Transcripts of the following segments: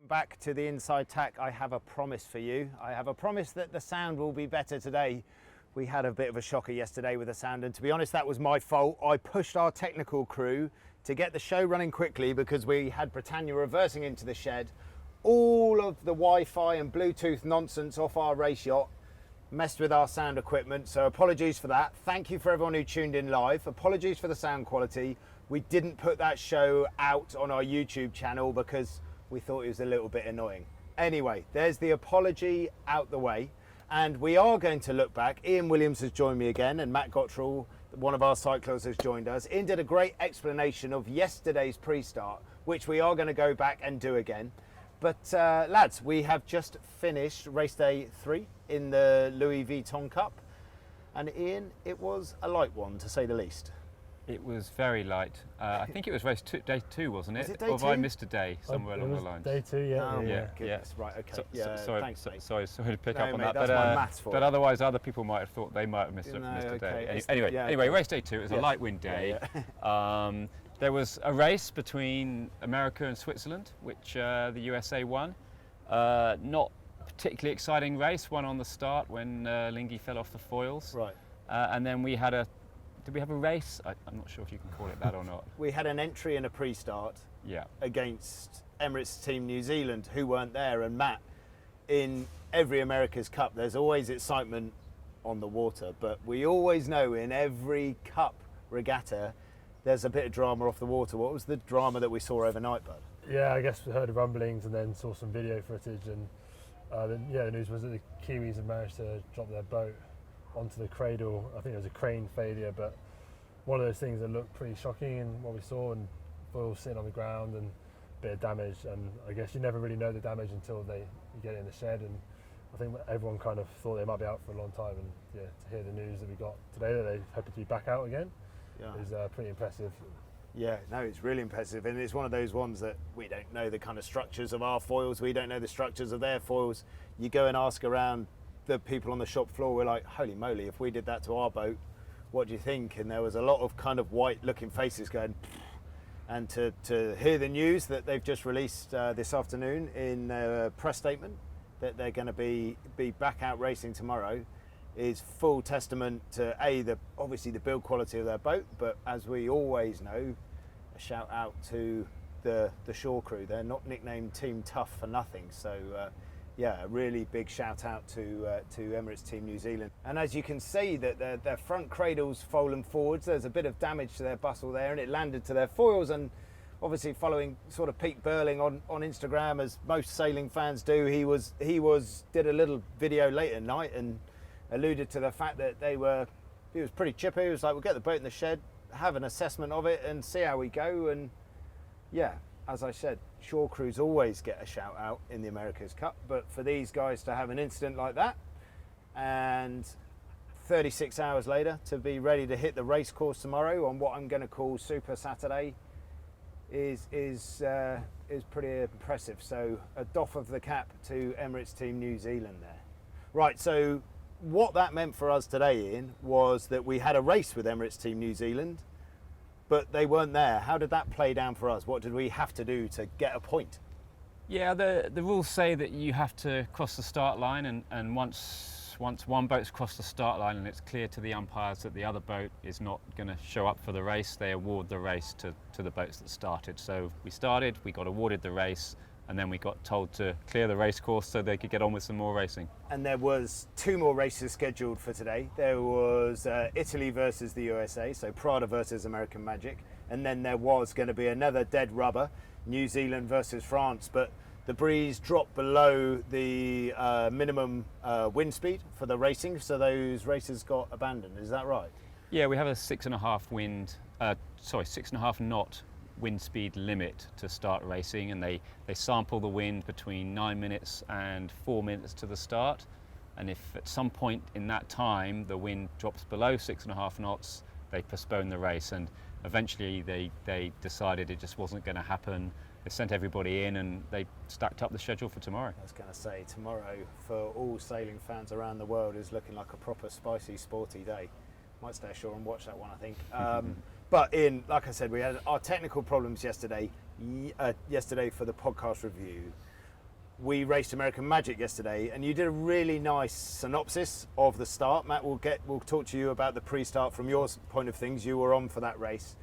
Back to the Inside Tack, I have a promise for you. I have a promise that the sound will be better today. We had a bit of a shocker yesterday with the sound, and to be honest, that was my fault. I pushed our technical crew to get the show running quickly because we had Britannia reversing into the shed. All of the Wi-Fi and Bluetooth nonsense off our race yacht messed with our sound equipment, so apologies for that. Thank you for everyone who tuned in live. Apologies for the sound quality. We didn't put that show out on our YouTube channel because we thought it was a little bit annoying. Anyway, there's the apology out the way, and we are going to look back. Ian Williams has joined me again, and Matt Gottrell, one of our cyclists, has joined us. Ian did a great explanation of yesterday's pre-start, which we are going to go back and do again. But lads, we have just finished race day 3 in the Louis Vuitton Cup, and Ian, it was a light one to say the least. It was very light. I think it was day 2, wasn't it? Was it day or 2? have I missed a day somewhere along the lines? Day 2, yeah. Oh, yeah. Goodness. Right, okay. Sorry, thanks, mate. sorry to pick No, up on mate, that. that's my maths fault. But otherwise, other people might have thought they might have missed a day. Anyway, race day 2. It was a light wind day. Yeah. There was a race between America and Switzerland, which the USA won. Not particularly exciting race. One on the start when Lingy fell off the foils. Right. And then we had did we have a race? I'm not sure if you can call it that or not. We had an entry and a pre-start against Emirates Team New Zealand, who weren't there. And Matt, in every America's Cup, there's always excitement on the water, but we always know in every Cup regatta, there's a bit of drama off the water. What was the drama that we saw overnight, bud? Yeah, I guess we heard the rumblings and then saw some video footage, and the news was that the Kiwis had managed to drop their boat onto the cradle. I think it was a crane failure, but one of those things that looked pretty shocking in what we saw, and foils sitting on the ground and a bit of damage. And I guess you never really know the damage until you get it in the shed. And I think everyone kind of thought they might be out for a long time. And to hear the news that we got today that they hoping to be back out again is pretty impressive. Yeah, no, it's really impressive, and it's one of those ones that we don't know the kind of structures of our foils. We don't know the structures of their foils. You go and ask around the people on the shop floor, we're like, holy moly, if we did that to our boat, what do you think? And there was a lot of kind of white looking faces going, and to hear the news that they've just released this afternoon in a press statement that they're going to be back out racing tomorrow is full testament to obviously the build quality of their boat, but as we always know, a shout out to the shore crew. They're not nicknamed Team Tough for nothing, so a really big shout out to Emirates Team New Zealand. And as you can see, that their front cradle's fallen forwards. There's a bit of damage to their bustle there, and it landed to their foils. And obviously, following sort of Pete Burling on Instagram, as most sailing fans do, he did a little video late at night and alluded to the fact that he was pretty chippy. He was like, we'll get the boat in the shed, have an assessment of it and see how we go. And as I said, shore crews always get a shout out in the America's Cup, but for these guys to have an incident like that and 36 hours later to be ready to hit the race course tomorrow on what I'm going to call Super Saturday is pretty impressive. So a doff of the cap to Emirates Team New Zealand there. Right, so what that meant for us today, Ian, was that we had a race with Emirates Team New Zealand, but they weren't there. How did that play down for us? What did we have to do to get a point? Yeah, the rules say that you have to cross the start line, and once one boat's crossed the start line and it's clear to the umpires that the other boat is not going to show up for the race, they award the race to the boats that started. So we got awarded the race, and then we got told to clear the race course so they could get on with some more racing. And there was 2 more races scheduled for today. There was Italy versus the USA, so Prada versus American Magic, and then there was going to be another dead rubber, New Zealand versus France, but the breeze dropped below the minimum wind speed for the racing, so those races got abandoned. Is that right? Yeah, we have a 6.5 knot wind speed limit to start racing, and they sample the wind between 9 minutes and 4 minutes to the start, and if at some point in that time the wind drops below 6.5 knots, they postpone the race. And eventually they decided it just wasn't going to happen. They sent everybody in and they stacked up the schedule for tomorrow. I was going to say, tomorrow for all sailing fans around the world is looking like a proper spicy sporty day. Might stay ashore and watch that one, I think. But Ian, like I said, we had our technical problems yesterday for the podcast review. we raced American Magic yesterday, and you did a really nice synopsis of the start. Matt, we'll talk to you about the pre-start from your point of things. You were on for that race.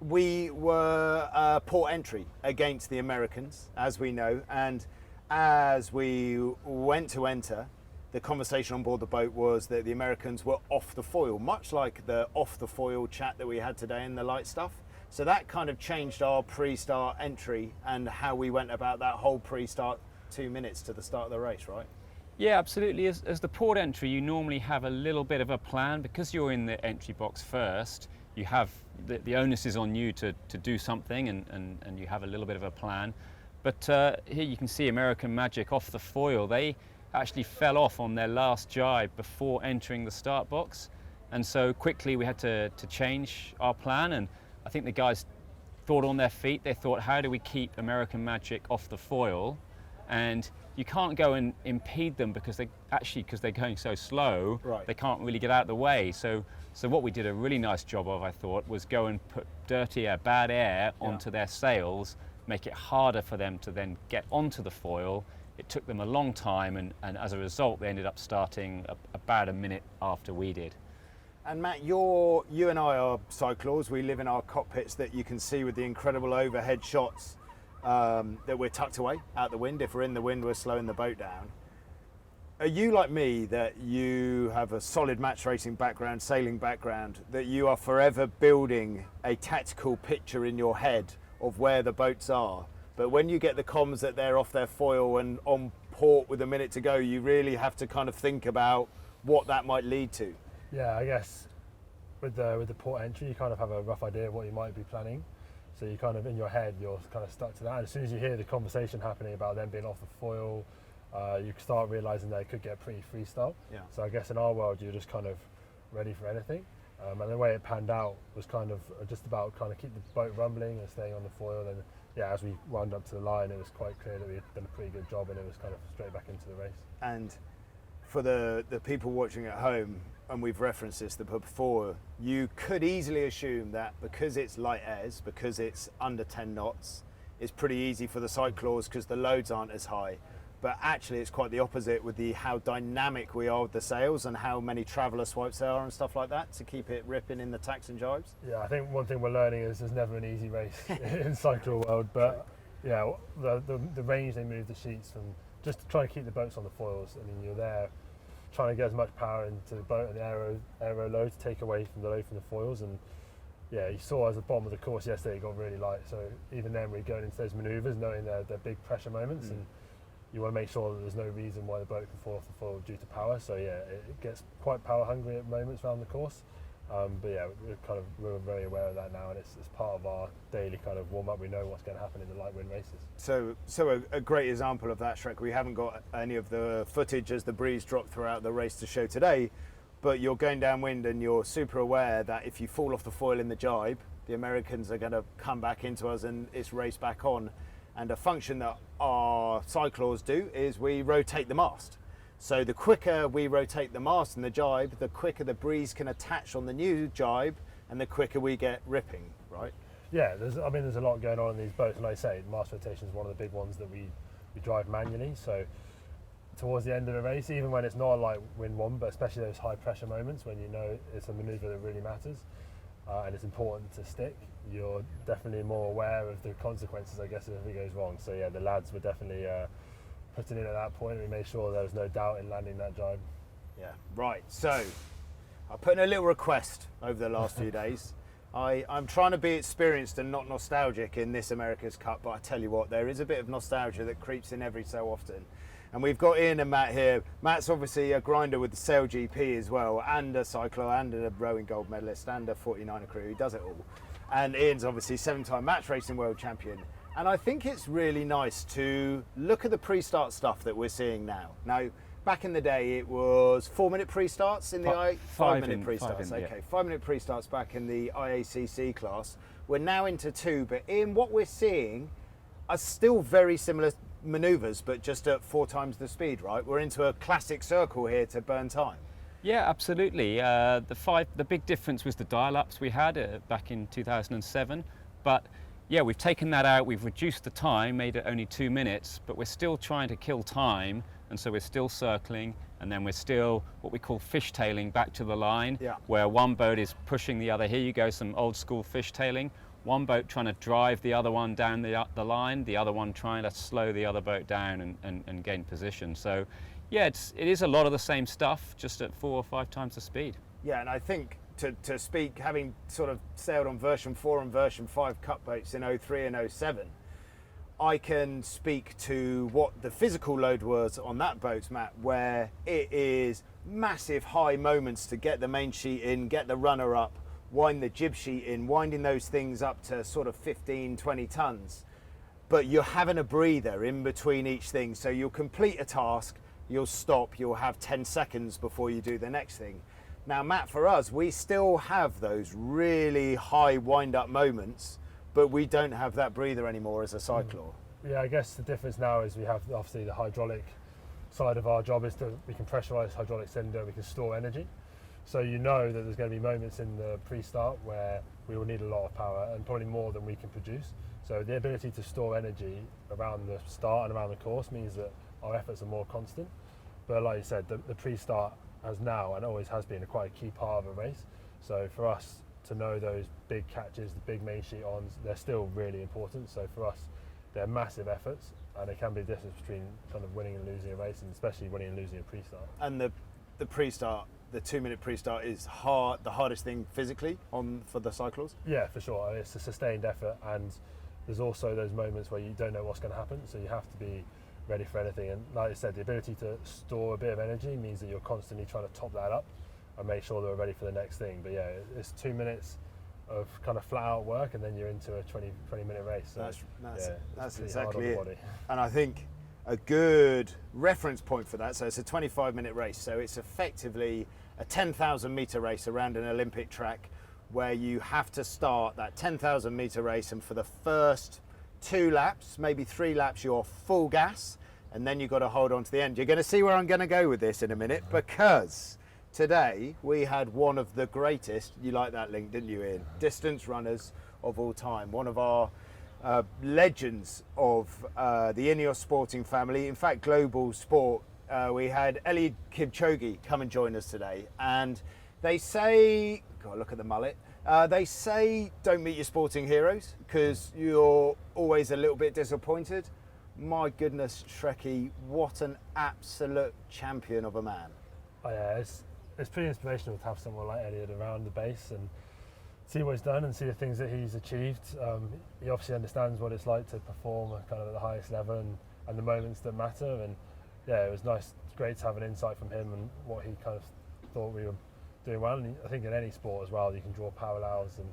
We were port entry against the Americans, as we know, and as we went to enter, the conversation on board the boat was that the Americans were off the foil, much like the off the foil chat that we had today in the light stuff. So that kind of changed our pre-start entry and how we went about that whole pre-start 2 minutes to the start of the race, right? Yeah, absolutely. As the port entry, you normally have a little bit of a plan because you're in the entry box first. You have the onus is on you to do something, and you have a little bit of a plan. But here you can see American Magic off the foil. They actually fell off on their last jibe before entering the start box, and so quickly we had to change our plan. And I think the guys thought on their feet. They thought, how do we keep American Magic off the foil? And you can't go and impede them because they're going so slow, right. They can't really get out of the way. So what we did a really nice job of, I thought, was go and put dirty air, bad air onto their sails, make it harder for them to then get onto the foil. It took them a long time, and as a result, they ended up starting about a minute after we did. And Matt, you and I are cyclors. We live in our cockpits that you can see with the incredible overhead shots that we're tucked away out the wind. If we're in the wind, we're slowing the boat down. Are you like me, that you have a solid match racing background, sailing background, that you are forever building a tactical picture in your head of where the boats are, but when you get the comms that they're off their foil and on port with a minute to go, you really have to kind of think about what that might lead to? Yeah, I guess with the port entry, you kind of have a rough idea of what you might be planning. So you kind of, in your head, you're kind of stuck to that. And as soon as you hear the conversation happening about them being off the foil, you start realising they could get pretty freestyle. Yeah. So I guess in our world, you're just kind of ready for anything. And the way it panned out was kind of just about kind of keep the boat rumbling and staying on the foil. And yeah, as we wound up to the line, it was quite clear that we had done a pretty good job, and it was kind of straight back into the race. And for the people watching at home, and we've referenced this before, you could easily assume that because it's light airs, because it's under 10 knots, it's pretty easy for the cyclors because the loads aren't as high. But actually it's quite the opposite with how dynamic we are with the sails and how many traveller swipes there are and stuff like that to keep it ripping in the tacks and jibes. Yeah, I think one thing we're learning is there's never an easy race in cycler world, but yeah, the range they move the sheets from, just to try and keep the boats on the foils. I mean, you're there trying to get as much power into the boat and the aero load to take away from the load from the foils. And yeah, you saw as the bottom of the course yesterday, it got really light. So even then, we're going into those manoeuvres, knowing they're big pressure moments, and you want to make sure that there's no reason why the boat can fall off the foil due to power. So yeah, it gets quite power hungry at moments around the course. But yeah, we're very aware of that now, and it's part of our daily kind of warm up. We know what's going to happen in the light wind races. So a great example of that, Shrek. We haven't got any of the footage as the breeze dropped throughout the race to show today, but you're going downwind and you're super aware that if you fall off the foil in the jibe, the Americans are going to come back into us and it's race back on. And a function that our cyclors do is we rotate the mast. So the quicker we rotate the mast and the jibe, the quicker the breeze can attach on the new jibe, and the quicker we get ripping, right? Yeah, there's a lot going on in these boats, and like I say, mast rotation is one of the big ones that we drive manually. So towards the end of the race, even when it's not like wind one, but especially those high pressure moments when you know it's a manoeuvre that really matters and it's important to stick, you're definitely more aware of the consequences, I guess, if it goes wrong. So yeah, the lads were definitely putting in at that point. We made sure there was no doubt in landing that jibe. Yeah, right. So I put in a little request over the last few days. I'm trying to be experienced and not nostalgic in this America's Cup, but I tell you what, there is a bit of nostalgia that creeps in every so often. And we've got Ian and Matt here. Matt's obviously a grinder with the Sail GP as well, and a cycler, and a rowing gold medalist, and a 49er crew. He does it all. And Ian's obviously 7-time match racing world champion. And I think it's really nice to look at the pre-start stuff that we're seeing now. Now, back in the day, it was 4-minute pre-starts in the 5-minute pre-starts. Okay, 5-minute pre-starts back in the IACC class. We're now into 2, but Ian, what we're seeing are still very similar manoeuvres, but just at 4 times the speed, right? We're into a classic circle here to burn time. Yeah, absolutely. The big difference was the dial-ups we had back in 2007, but Yeah, we've taken that out, we've reduced the time, made it only 2 minutes, but we're still trying to kill time, and so we're still circling, and then we're still what we call fishtailing back to the line, Yeah. where one boat is pushing the other. Here you go, some old school fishtailing. One boat trying to drive the other one down the line, the other one trying to slow the other boat down and gain position. So yeah, it is a lot of the same stuff, just at 4 or 5 times the speed. Yeah, and I think to speak, having sort of sailed on version 4 and version 5 cut boats in 03 and 07, I can speak to what the physical load was on that boat, Matt, where it is massive high moments to get the main sheet in, get the runner up, wind the jib sheet in, winding those things up to sort of 15, 20 tons. But you're having a breather in between each thing. So you'll complete a task, you'll stop, you'll have 10 seconds before you do the next thing. Now, Matt, for us, we still have those really high wind-up moments, but we don't have that breather anymore as a cyclor. Yeah, I guess the difference now is we have obviously the hydraulic side of our job is we can pressurize hydraulic cylinder, we can store energy. So you know that there's going to be moments in the pre-start where we will need a lot of power and probably more than we can produce. So the ability to store energy around the start and around the course means that our efforts are more constant. But like you said, the pre-start has now and always has been quite a key part of a race. So for us to know those big catches, the big main sheet ons, they're still really important. So for us, they're massive efforts, and it can be the difference between kind of winning and losing a race, and especially winning and losing a pre-start. And the pre-start, the 2-minute pre-start is the hardest thing physically for the cyclists. Yeah, for sure. It's a sustained effort, and there's also those moments where you don't know what's going to happen, so you have to be ready for anything. And like I said, the ability to store a bit of energy means that you're constantly trying to top that up and make sure that we're ready for the next thing. But yeah, it's 2 minutes of kind of flat out work, and then you're into a 20-minute race. So that's pretty exactly hard on the it. body. And I think a good reference point for that, so it's a 25-minute race, so it's effectively a 10,000 metre race around an Olympic track, where you have to start that 10,000 metre race, and for the first 2 laps, maybe 3 laps, you're full gas, and then you've got to hold on to the end. You're going to see where I'm going to go with this in a minute, because today we had one of the greatest, you like that link, didn't you, Ian? Distance runners of all time. One of our legends of the INEOS sporting family, in fact, global sport. We had Eliud Kipchoge come and join us today, and they say, God, look at the mullet. They say don't meet your sporting heroes because you're always a little bit disappointed. My goodness, Shrekkie, what an absolute champion of a man. Oh yeah, it's pretty inspirational to have someone like Eliud around the base and see what he's done and see the things that he's achieved. He obviously understands what it's like to perform kind of at the highest level and the moments that matter. And yeah, it was nice, great to have an insight from him and what he kind of thought we were doing well. And I think in any sport as well, you can draw parallels and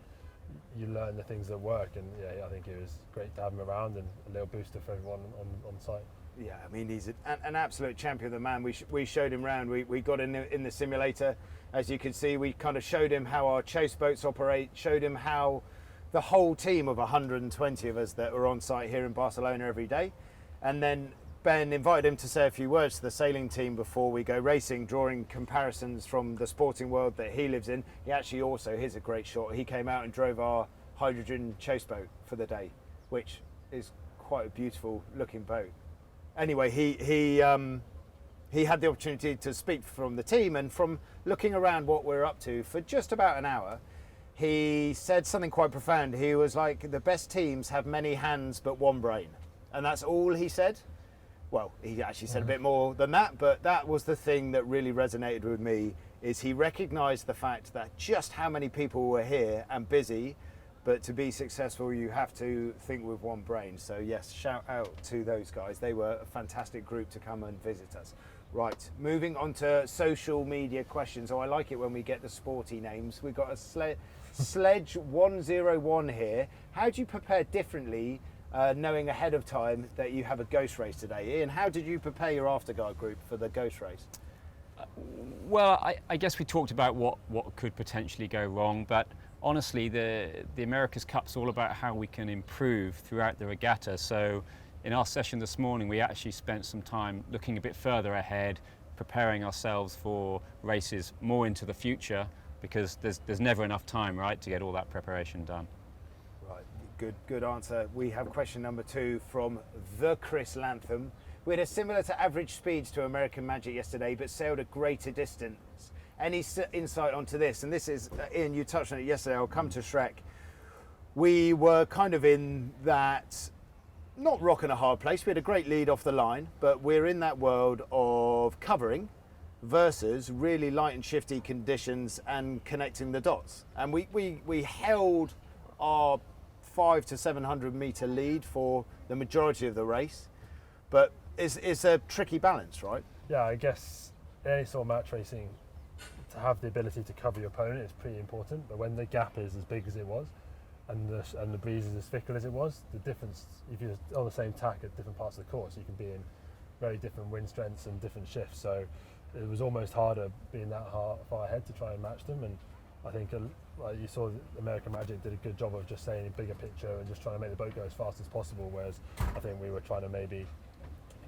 you learn the things that work. And yeah, I think it was great to have him around and a little booster for everyone on site. Yeah, I mean, he's an absolute champion of the man. We showed him round. We got in the simulator. As you can see, we kind of showed him how our chase boats operate, showed him how the whole team of 120 of us that were on site here in Barcelona every day. And then Ben invited him to say a few words to the sailing team before we go racing, drawing comparisons from the sporting world that he lives in. He actually also, here's a great shot, he came out and drove our hydrogen chase boat for the day, which is quite a beautiful looking boat. Anyway, he had the opportunity to speak from the team, and from looking around what we're up to for just about an hour, he said something quite profound. He was like, the best teams have many hands but one brain. And that's all he said. Well, he actually said a bit more than that, but that was the thing that really resonated with me, is he recognised the fact that just how many people were here and busy, but to be successful, you have to think with one brain. So yes, shout out to those guys. They were a fantastic group to come and visit us. Right, moving on to social media questions. Oh, I like it when we get the sporty names. We've got a Sledge 101 here. How do you prepare differently, knowing ahead of time that you have a ghost race today? Ian, how did you prepare your afterguard group for the ghost race? Well, I guess we talked about what could potentially go wrong, but honestly, the America's Cup's all about how we can improve throughout the regatta. So in our session this morning, we actually spent some time looking a bit further ahead, preparing ourselves for races more into the future, because there's never enough time, right, to get all that preparation done. Right, good answer. We have question number 2 from the Chris Lantham. We had a similar to average speeds to American Magic yesterday, but sailed a greater distance. Any insight onto this? And this is, Ian, you touched on it yesterday. I'll come to Shrek. We were kind of in that, not rock and a hard place. We had a great lead off the line, but we're in that world of covering versus really light and shifty conditions and connecting the dots. And we held our 500 to 700 metre lead for the majority of the race, but it's a tricky balance, right? Yeah, I guess any sort of match racing, to have the ability to cover your opponent is pretty important, but when the gap is as big as it was and the breeze is as fickle as it was, the difference, if you're on the same tack at different parts of the course, you can be in very different wind strengths and different shifts. So it was almost harder being that far ahead to try and match them. And I think like you saw, American Magic did a good job of just saying bigger picture and just trying to make the boat go as fast as possible, whereas I think we were trying to maybe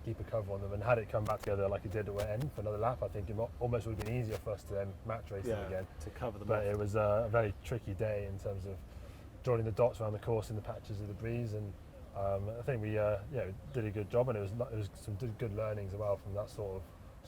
keep a cover on them. And had it come back together like it did at the end for another lap, I think it almost would have been easier for us to then match race them again. To cover them But off. it was a very tricky day in terms of joining the dots around the course in the patches of the breeze. And I think we did a good job, and it was some good learnings as well from that sort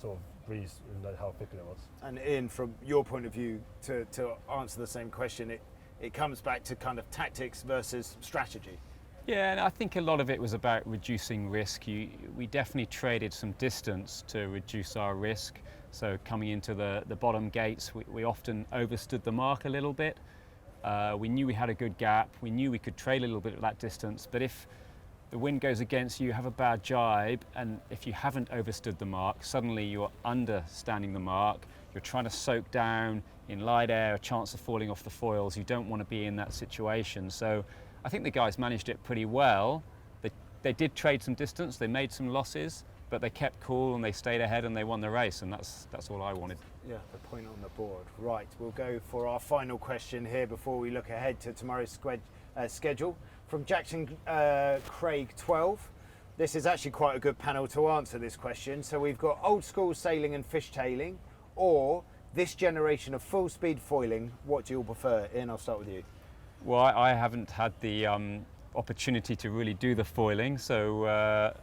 of breeze and how fickle it was. And Ian, from your point of view, to answer the same question, it comes back to kind of tactics versus strategy. Yeah, and I think a lot of it was about reducing risk. We definitely traded some distance to reduce our risk. So coming into the bottom gates, we often overstood the mark a little bit. We knew we had a good gap. We knew we could trade a little bit of that distance. But if the wind goes against you, you have a bad jibe, and if you haven't overstood the mark, suddenly you're understanding the mark. You're trying to soak down in light air, a chance of falling off the foils. You don't want to be in that situation. So I think the guys managed it pretty well. They did trade some distance, they made some losses, but they kept cool and they stayed ahead and they won the race, and that's all I wanted. Yeah, the point on the board. Right, we'll go for our final question here before we look ahead to tomorrow's schedule. From Jackson Craig 12. This is actually quite a good panel to answer this question. So we've got old school sailing and fishtailing, or this generation of full speed foiling. What do you all prefer? Ian, I'll start with you. Well, I haven't had the opportunity to really do the foiling, so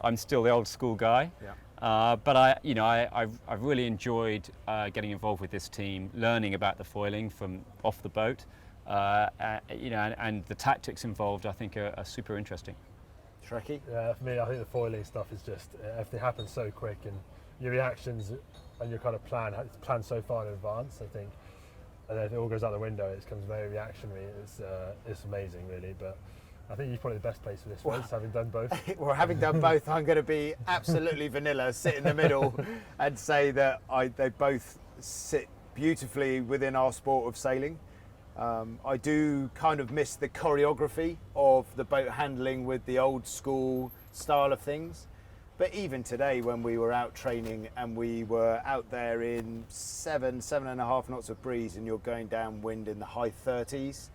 I'm still the old school guy. Yeah. But I've really enjoyed getting involved with this team, learning about the foiling from off the boat, and the tactics involved I think are super interesting. Shrekky? Yeah, for me, I think the foiling stuff is just, everything happens so quick, and your reactions and your kind of plan so far in advance, I think. And then if it all goes out the window, it becomes very reactionary. It's amazing, really. But I think you're probably the best place for this race, having done both. Well, having done both, I'm going to be absolutely vanilla, sit in the middle and say that they both sit beautifully within our sport of sailing. I do kind of miss the choreography of the boat handling with the old school style of things. But even today, when we were out training and we were out there in 7.5 knots of breeze, and you're going downwind in the high 30s,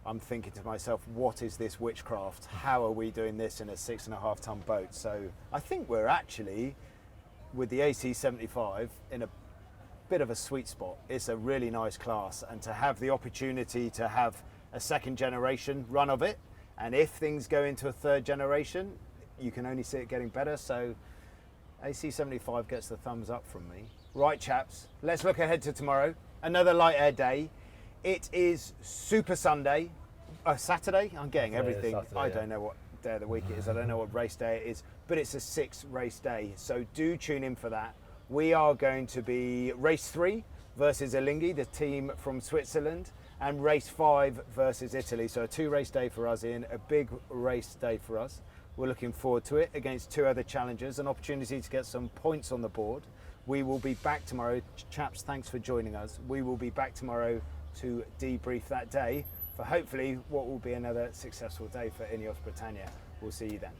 I'm thinking to myself, what is this witchcraft? How are we doing this in a 6.5 ton boat? So I think we're actually, with the AC75, in a bit of a sweet spot. It's a really nice class, and to have the opportunity to have a second generation run of it, and if things go into a third generation, you can only see it getting better. So AC75 gets the thumbs up from me. Right, chaps, let's look ahead to tomorrow. Another light air day. It is Super Sunday, Saturday. I'm getting everything. Saturday, I don't know what day of the week it is. I don't know what race day it is, but it's a 6 race day. So do tune in for that. We are going to be race 3 versus Alinghi, the team from Switzerland, and race 5 versus Italy. So a 2 race day for us, Ian, a big race day for us. We're looking forward to it against 2 other challengers, an opportunity to get some points on the board. We will be back tomorrow. Chaps, thanks for joining us. We will be back tomorrow to debrief that day for hopefully what will be another successful day for INEOS Britannia. We'll see you then.